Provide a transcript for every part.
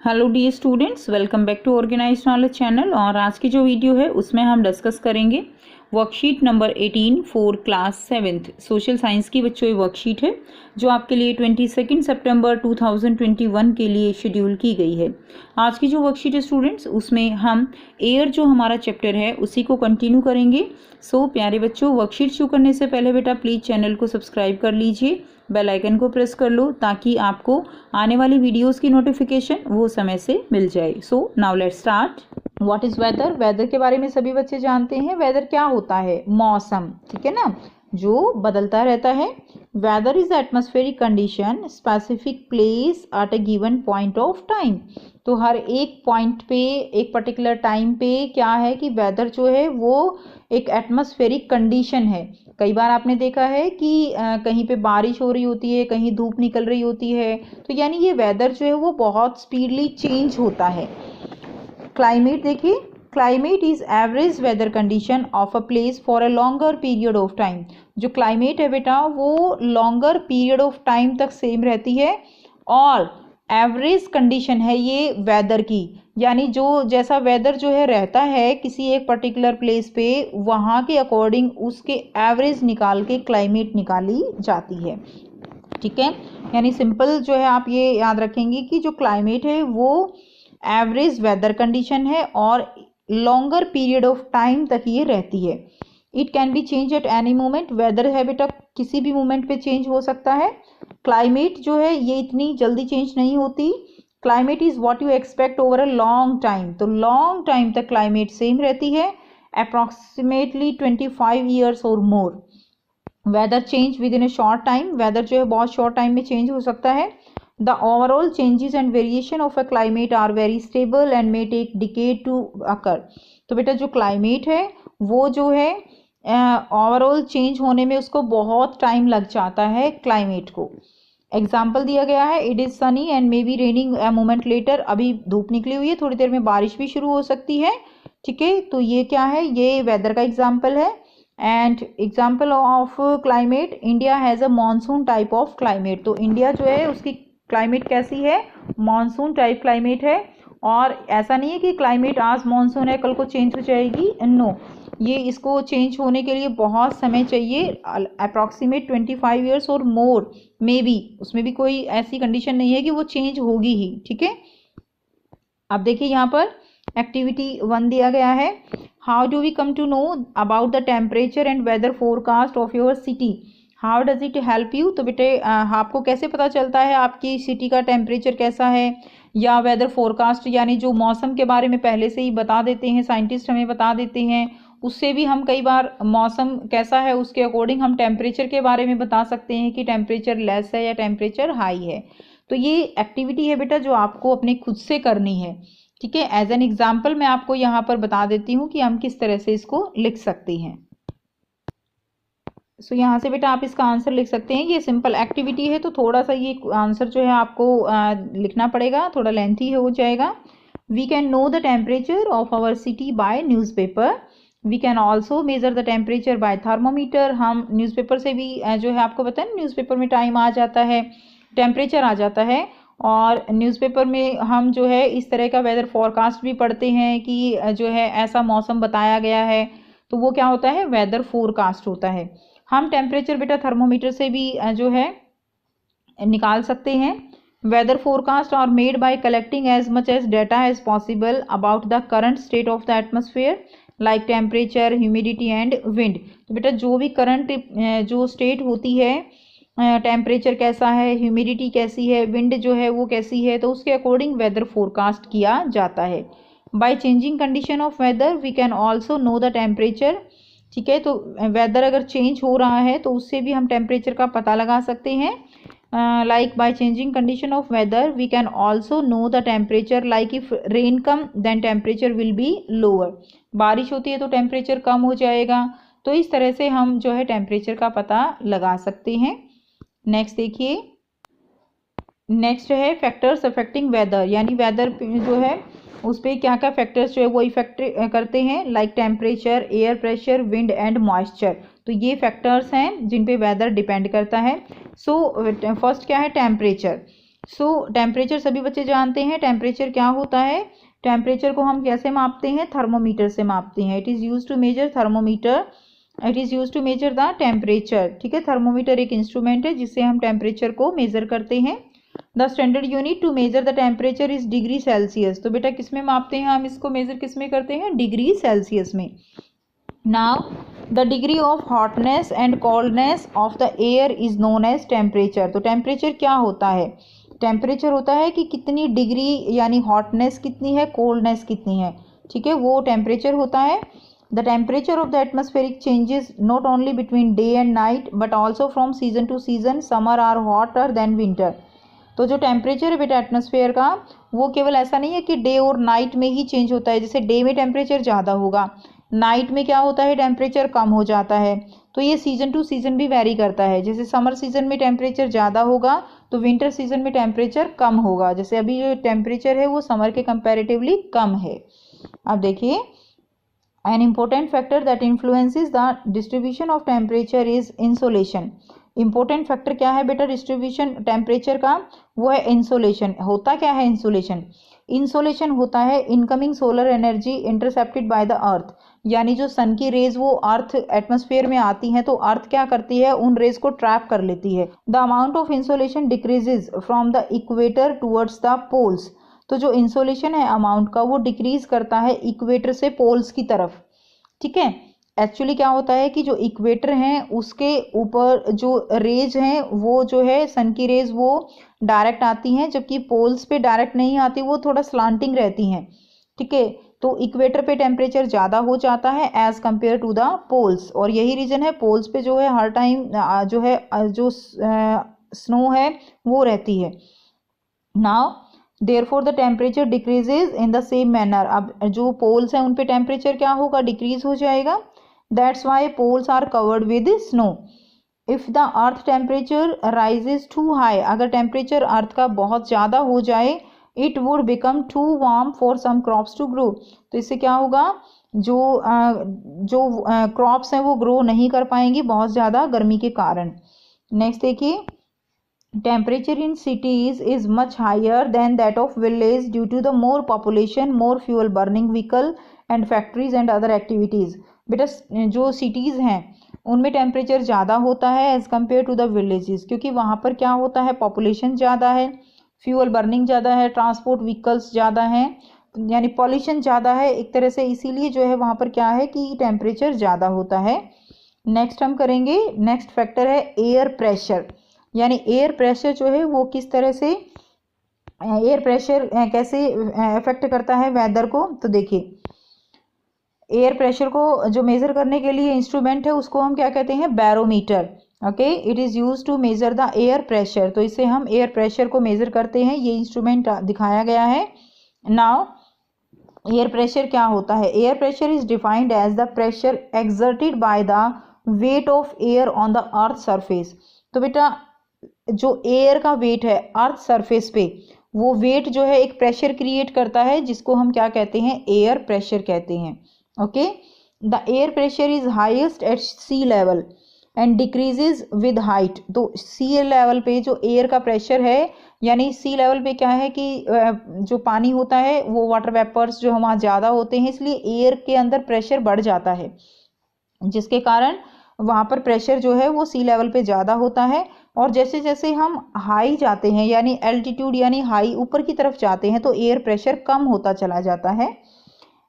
Hello dear students, welcome back to organised knowledge channel. और आज की जो वीडियो है उसमें हम डिस्कस करेंगे worksheet number 18 for class 7th social science की बच्चों ये वर्कशीट है जो आपके लिए 22 सितंबर 2021 के लिए शेड्यूल की गई है। आज की जो वर्कशीट है स्टूडेंट्स, उसमें हम एयर जो हमारा चैप्टर है उसी को कंटिन्यू करेंगे। सो प्यारे बच्चों, वर्कशीट शुरू करने से पहले बेटा प्लीज़ चैनल को सब्सक्राइब कर लीजिए, बेल आइकन को प्रेस कर लो ताकि आपको आने वाली वीडियोस की नोटिफिकेशन वो समय से मिल जाए। So now let's start. What is weather? Weather के बारे में सभी बच्चे जानते हैं। वेदर क्या होता है? मौसम, ठीक है ना, जो बदलता रहता है। Weather is atmospheric condition specific place at a given point of time. तो हर एक पॉइंट पे, एक पर्टिकुलर टाइम पे क्या है कि वेदर जो है वो एक एटमॉस्फेरिक कंडीशन है। कई बार आपने देखा है कि कहीं पे बारिश हो रही होती है, कहीं धूप निकल रही होती है, तो यानी ये वेदर जो है वो बहुत स्पीडली चेंज होता है। क्लाइमेट देखिए, climate is average weather condition of a place for a longer period of time. जो क्लाइमेट है बेटा वो लॉन्गर पीरियड ऑफ टाइम तक सेम रहती है और एवरेज कंडीशन है ये वेदर की, यानी जो जैसा वेदर जो है रहता है किसी एक पर्टिकुलर प्लेस पे, वहाँ के अकॉर्डिंग उसके एवरेज निकाल के क्लाइमेट निकाली जाती है। ठीक है, यानी सिंपल जो है आप ये याद रखेंगे कि जो क्लाइमेट है वो एवरेज वेदर कंडीशन है और लॉन्गर पीरियड ऑफ टाइम तक ये रहती है। It can be change at any moment. Weather है बेटा किसी भी मोमेंट पे चेंज हो सकता है। क्लाइमेट जो है ये इतनी जल्दी चेंज नहीं होती। Climate is what you expect over a long time. तो लॉन्ग टाइम तक क्लाइमेट सेम रहती है, अप्रॉक्सीमेटली 25 ईयर्स और more. Weather change within a short time. Weather जो है बहुत शॉर्ट टाइम में चेंज हो सकता है। The overall changes and variation of a climate are very stable and may take decade to occur. तो बेटा जो क्लाइमेट है वो जो है ओवरऑल चेंज होने में उसको बहुत टाइम लग जाता है क्लाइमेट को। एग्जाम्पल दिया गया है, it is sunny and may be raining a moment later. अभी धूप निकली हुई है, थोड़ी देर में बारिश भी शुरू हो सकती है। ठीक है, तो ये क्या है? ये वेदर का एग्जाम्पल है। And example of climate, India has a monsoon type of climate. तो इंडिया जो है उसकी क्लाइमेट कैसी है? मानसून टाइप क्लाइमेट है। और ऐसा नहीं है कि क्लाइमेट आज मानसून है कल को चेंज हो जाएगी, नो, ये इसको चेंज होने के लिए बहुत समय चाहिए, अप्रॉक्सीमेट 25 ईयर्स और मोर मे बी। उसमें भी कोई ऐसी कंडीशन नहीं है कि वो चेंज होगी ही। ठीक है, अब देखिए यहाँ पर एक्टिविटी 1 दिया गया है। How do we come to know about the temperature and weather forecast of your city? How does it help you? तो बेटे आपको कैसे पता चलता है आपकी सिटी का टेम्परेचर कैसा है, या वेदर फोरकास्ट यानी जो मौसम के बारे में पहले से ही बता देते हैं, साइंटिस्ट हमें बता देते हैं, उससे भी हम कई बार मौसम कैसा है उसके अकॉर्डिंग हम टेम्परेचर के बारे में बता सकते हैं कि टेम्परेचर लेस है या टेम्परेचर हाई है। तो ये एक्टिविटी है बेटा जो आपको अपने खुद से करनी है। ठीक है, एज एन एग्जाम्पल मैं आपको यहाँ पर बता देती हूँ कि हम किस तरह से इसको लिख सकते हैं। सो यहाँ से बेटा आप इसका आंसर लिख सकते हैं। ये सिंपल एक्टिविटी है तो थोड़ा सा ये आंसर जो है आपको लिखना पड़ेगा, थोड़ा लेंथी हो जाएगा। We can know the temperature of our city by newspaper. We can also measure the temperature by thermometer. हम न्यूज़पेपर से भी जो है आपको पता है न्यूज़पेपर में टाइम आ जाता है, टेम्परेचर आ जाता है। और न्यूज़पेपर में हम जो है इस तरह का वेदर फोरकास्ट भी पढ़ते हैं कि जो है ऐसा मौसम बताया गया है, तो वो क्या होता है? वेदर फोरकास्ट होता है। हम टेम्परेचर बेटा थर्मोमीटर से भी जो है निकाल सकते हैं। Weather forecast are made by collecting as much as data as possible about the current state of the atmosphere like temperature, humidity and wind. तो बेटा जो भी करंट जो स्टेट होती है, टेम्परेचर कैसा है, ह्यूमिडिटी कैसी है, विंड जो है वो कैसी है, तो उसके अकॉर्डिंग वेदर फोरकास्ट किया जाता है। By changing condition of weather we can also know the temperature. ठीक है, तो वेदर अगर चेंज हो रहा है तो उससे भी हम टेम्परेचर का पता लगा सकते हैं। Like by changing condition of weather we can also know the temperature, like if rain come then temperature will be lower. बारिश होती है तो टेम्परेचर कम हो जाएगा। तो इस तरह से हम जो है टेम्परेचर का पता लगा सकते हैं। नेक्स्ट देखिए, नेक्स्ट है फैक्टर्स अफेक्टिंग वेदर, यानी वेदर जो है उस पर क्या क्या फैक्टर्स जो है वो इफेक्ट करते हैं, like temperature, air pressure, wind and moisture. तो ये फैक्टर्स हैं जिन पे वेदर डिपेंड करता है। सो फर्स्ट क्या है? टेम्परेचर। सो टेम्परेचर सभी बच्चे जानते हैं टेम्परेचर क्या होता है। टेम्परेचर को हम कैसे मापते हैं, थर्मोमीटर से मापते हैं। It is use to measure thermometer, it is use to measure the temperature. ठीक है, थर्मोमीटर एक इंस्ट्रूमेंट है जिससे हम टेम्परेचर को मेजर करते हैं। The standard unit to measure the temperature is degree Celsius. तो बेटा किस में मापते हैं हम इसको, मेजर किस में करते हैं, डिग्री सेल्सियस में। Now the degree of hotness and coldness of the air is known as temperature. तो टेम्परेचर क्या होता है, टेम्परेचर होता है कि कितनी डिग्री यानी हॉटनेस कितनी है, कोल्डनेस कितनी है। ठीक है, वो टेम्परेचर होता है। The temperature of the atmospheric changes not only between day and night but also from season to season, summer are hotter than winter. तो जो टेम्परेचर है बेटा एटमॉस्फेयर का, वो केवल ऐसा नहीं है कि डे और नाइट में ही चेंज होता है। जैसे डे में टेम्परेचर ज़्यादा होगा, नाइट में क्या होता है, टेम्परेचर कम हो जाता है। तो ये सीजन टू सीजन भी वेरी करता है। जैसे समर सीजन में टेम्परेचर ज़्यादा होगा तो विंटर सीजन में टेम्परेचर कम होगा। जैसे अभी जो टेम्परेचर है वो समर के कंपैरेटिवली कम है। अब देखिए, an important factor that influences the distribution of temperature is insolation. Important factor क्या है बेटा डिस्ट्रीब्यूशन टेम्परेचर का, वो है इंसोलेशन। होता क्या है इंसोलेशन, इंसोलेशन होता है incoming solar energy intercepted by the earth. यानी जो सन की रेज वो अर्थ एटमॉस्फेयर में आती हैं तो अर्थ क्या करती है, उन रेज को ट्रैप कर लेती है। The amount of insolation decreases from the equator towards the poles. तो जो इंसोलेशन है अमाउंट का वो डिक्रीज करता है इक्वेटर से पोल्स की तरफ। ठीक है, एक्चुअली क्या होता है कि जो इक्वेटर हैं उसके ऊपर जो रेज हैं वो जो है सन की रेज वो डायरेक्ट आती हैं, जबकि पोल्स पे डायरेक्ट नहीं आती, वो थोड़ा स्लांटिंग रहती हैं। ठीक है, तो इक्वेटर पे टेम्परेचर ज़्यादा हो जाता है as compare to the poles, और यही रीज़न है पोल्स पे जो है हर टाइम जो है जो स्नो है वो रहती है। Now therefore the temperature decreases in the same manner. अब जो पोल्स हैं उन पे टेम्परेचर क्या होगा, डिक्रीज हो जाएगा। That's why poles are covered with snow. If the earth temperature rises to high, अगर टेम्परेचर अर्थ का बहुत ज़्यादा हो जाए, it would become too warm for some crops to grow. तो इससे क्या होगा, जो क्रॉप्स हैं वो ग्रो नहीं कर पाएंगी बहुत ज़्यादा गर्मी के कारण। नेक्स्ट देखिए, temperature in cities is much higher than that of village due to the more population, more fuel burning vehicle and factories and other activities. बेटा जो सिटीज़ हैं उनमें टेम्परेचर ज़्यादा होता है as compare to the villages, क्योंकि वहाँ पर क्या होता है, पॉपुलेशन ज़्यादा है, फ्यूल बर्निंग ज़्यादा है, ट्रांसपोर्ट व्हीकल्स ज़्यादा हैं, यानी पॉल्यूशन ज़्यादा है एक तरह से, इसीलिए जो है वहाँ पर क्या है कि टेम्परेचर ज़्यादा होता है। नेक्स्ट हम करेंगे, नेक्स्ट फैक्टर है एयर प्रेशर। यानी एयर प्रेशर जो है वो किस तरह से, एयर प्रेशर कैसे अफेक्ट करता है वेदर को। तो देखिए, एयर प्रेशर को जो मेज़र करने के लिए इंस्ट्रूमेंट है उसको हम क्या कहते हैं, barometer. Okay, it is use to measure the air pressure. तो इससे हम एयर प्रेशर को मेज़र करते हैं, ये इंस्ट्रूमेंट दिखाया गया है। नाउ एयर प्रेशर क्या होता है, air pressure is defined as the pressure exerted by the weight of air on the earth surface. तो बेटा जो एयर का वेट है अर्थ सरफेस पे, वो वेट जो है एक प्रेशर क्रिएट करता है जिसको हम क्या कहते हैं, एयर प्रेशर कहते हैं। Okay, the air pressure is highest at sea level and decreases with height. तो सी लेवल पे जो एयर का प्रेशर है, यानी सी लेवल पे क्या है कि जो पानी होता है वो वाटर वेपर्स जो वहाँ ज़्यादा होते हैं, इसलिए एयर के अंदर प्रेशर बढ़ जाता है, जिसके कारण वहाँ पर प्रेशर जो है वो सी लेवल पे ज़्यादा होता है। और जैसे जैसे हम हाई जाते हैं, यानी एल्टीट्यूड यानी हाई ऊपर की तरफ जाते हैं, तो एयर प्रेशर कम होता चला जाता है।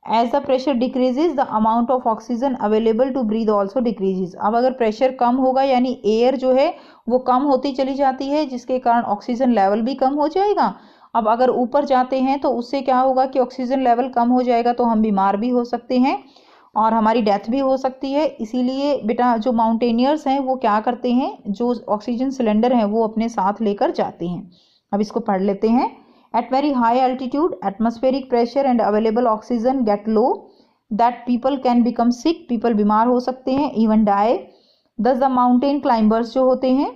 As the pressure decreases the amount of oxygen available to breathe also decreases. अब अगर प्रेशर कम होगा यानी एयर जो है वो कम होती चली जाती है, जिसके कारण ऑक्सीजन लेवल भी कम हो जाएगा। अब अगर ऊपर जाते हैं तो उससे क्या होगा कि ऑक्सीजन लेवल कम हो जाएगा, तो हम बीमार भी हो सकते हैं और हमारी डेथ भी हो सकती है। इसीलिए बेटा जो माउंटेनियर्स हैं वो क्या करते हैं, जो ऑक्सीजन सिलेंडर हैं वो अपने साथ लेकर जाते हैं। अब इसको पढ़ लेते हैं। At very high altitude, atmospheric pressure and available oxygen get low, that people can become sick, people बीमार हो सकते हैं, even die. Thus the mountain climbers जो होते हैं,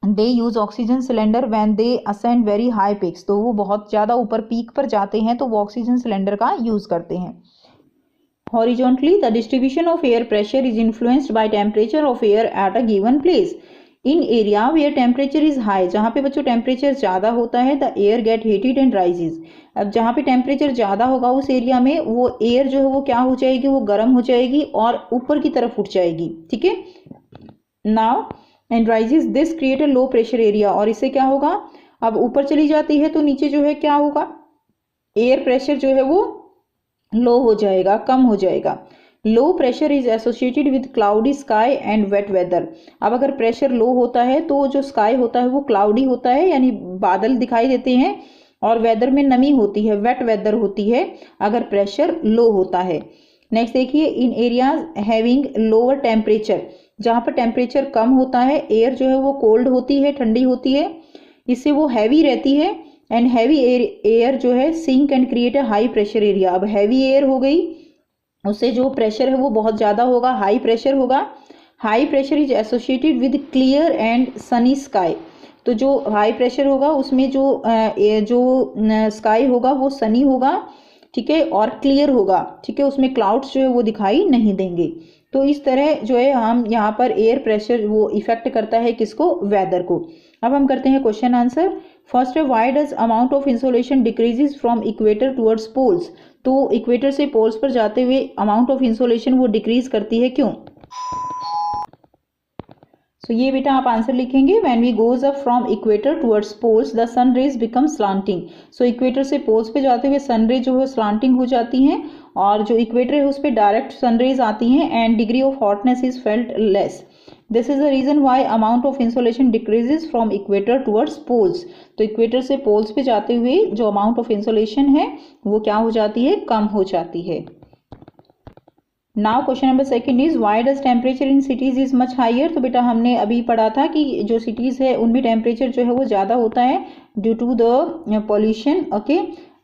they use oxygen cylinder when they ascend very high peaks. तो वो बहुत ज़्यादा ऊपर पीक पर जाते हैं तो वो ऑक्सीजन सिलेंडर का यूज़ करते हैं। Horizontally, the distribution of air pressure is influenced by temperature of air at a given place. In area where temperature is high, जहाँ पे बच्चों टेम्परेचर ज़्यादा होता है the air get heated and rises. अब जहाँ पे टेम्परेचर ज़्यादा होगा उस एरिया में वो एयर जो है वो क्या हो जाएगी, वो गर्म हो जाएगी और ऊपर की तरफ उठ जाएगी, ठीक है। Now and rises this create a low pressure area, और इससे क्या होगा, अब ऊपर चली जाती है तो नीचे जो है क्या होगा, एयर प्रेशर जो है वो लो हो जाएगा, कम हो जाएगा। Low pressure is associated with cloudy sky and wet weather. अब अगर प्रेशर लो होता है तो जो स्काई होता है वो क्लाउडी होता है, यानी बादल दिखाई देते हैं, और वेदर में नमी होती है, वेट वेदर होती है अगर प्रेशर लो होता है। नेक्स्ट देखिए, इन एरियाज हैविंग लोअर टेम्परेचर, जहाँ पर टेम्परेचर कम होता है एयर जो है वो कोल्ड होती है, ठंडी होती है, इससे वो हैवी रहती है, एंड हैवी एयर जो है sink and create a high pressure area. अब हैवी एयर हो गई, उससे जो प्रेशर है वो बहुत ज़्यादा होगा, हाई प्रेशर होगा। High pressure is associated with clear and Sunny sky, तो जो हाई प्रेशर होगा उसमें जो स्काई होगा वो सनी होगा, ठीक है, और क्लियर होगा, ठीक है, उसमें क्लाउड्स जो है वो दिखाई नहीं देंगे। तो इस तरह जो है हम यहाँ पर एयर प्रेशर वो इफेक्ट करता है किसको, वेदर को। अब हम करते हैं क्वेश्चन आंसर। फर्स्ट है why does amount of insolation decreases from equator towards poles, तो इक्वेटर से पोल्स पर जाते हुए अमाउंट ऑफ इंसोलेशन वो डिक्रीज करती है, क्यों। सो ये बेटा आप आंसर लिखेंगे, when we goes up from equator towards poles the sun rays become slanting. So equator से पोल्स पे जाते हुए सन रेज जो है स्लांटिंग हो जाती हैं, और जो इक्वेटर है उस पर डायरेक्ट सन रेज आती हैं, and degree of hotness is felt less. This is the reason why amount of insolation decreases from equator towards poles. तो इक्वेटर से पोल्स पे जाते हुए जो अमाउंट ऑफ इंसोलेशन है वो क्या हो जाती है, कम हो जाती है। Now question number second is why does temperature in cities is much higher. तो बेटा हमने अभी पढ़ा था कि जो सिटीज है उनमें टेम्परेचर जो है वो ज़्यादा होता है due to the pollution, okay,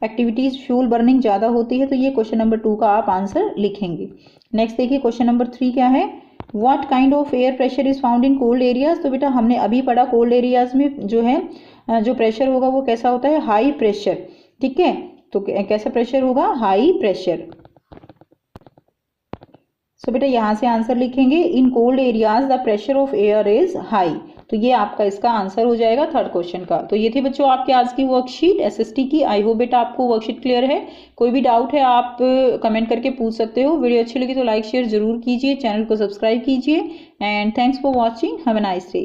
activities, fuel burning ज़्यादा होती है। तो ये क्वेश्चन नंबर 2 का आप आंसर लिखेंगे। नेक्स्ट देखिए क्वेश्चन नंबर 3 क्या है, what kind of air pressure is found in cold areas. तो बेटा हमने अभी पढ़ा कोल्ड एरियाज में जो है जो प्रेशर होगा वो कैसा होता है, हाई प्रेशर, ठीक है। तो कैसा प्रेशर होगा, हाई प्रेशर। सो बेटा यहाँ से आंसर लिखेंगे, in cold areas the pressure of air is high. तो ये आपका इसका आंसर हो जाएगा थर्ड क्वेश्चन का। तो ये थी बच्चों आपके आज की वर्कशीट एसएसटी की। आई होप बेटा आपको वर्कशीट क्लियर है। कोई भी डाउट है आप कमेंट करके पूछ सकते हो। वीडियो अच्छी लगी तो लाइक शेयर जरूर कीजिए, चैनल को सब्सक्राइब कीजिए, and thanks for watching, have a nice day.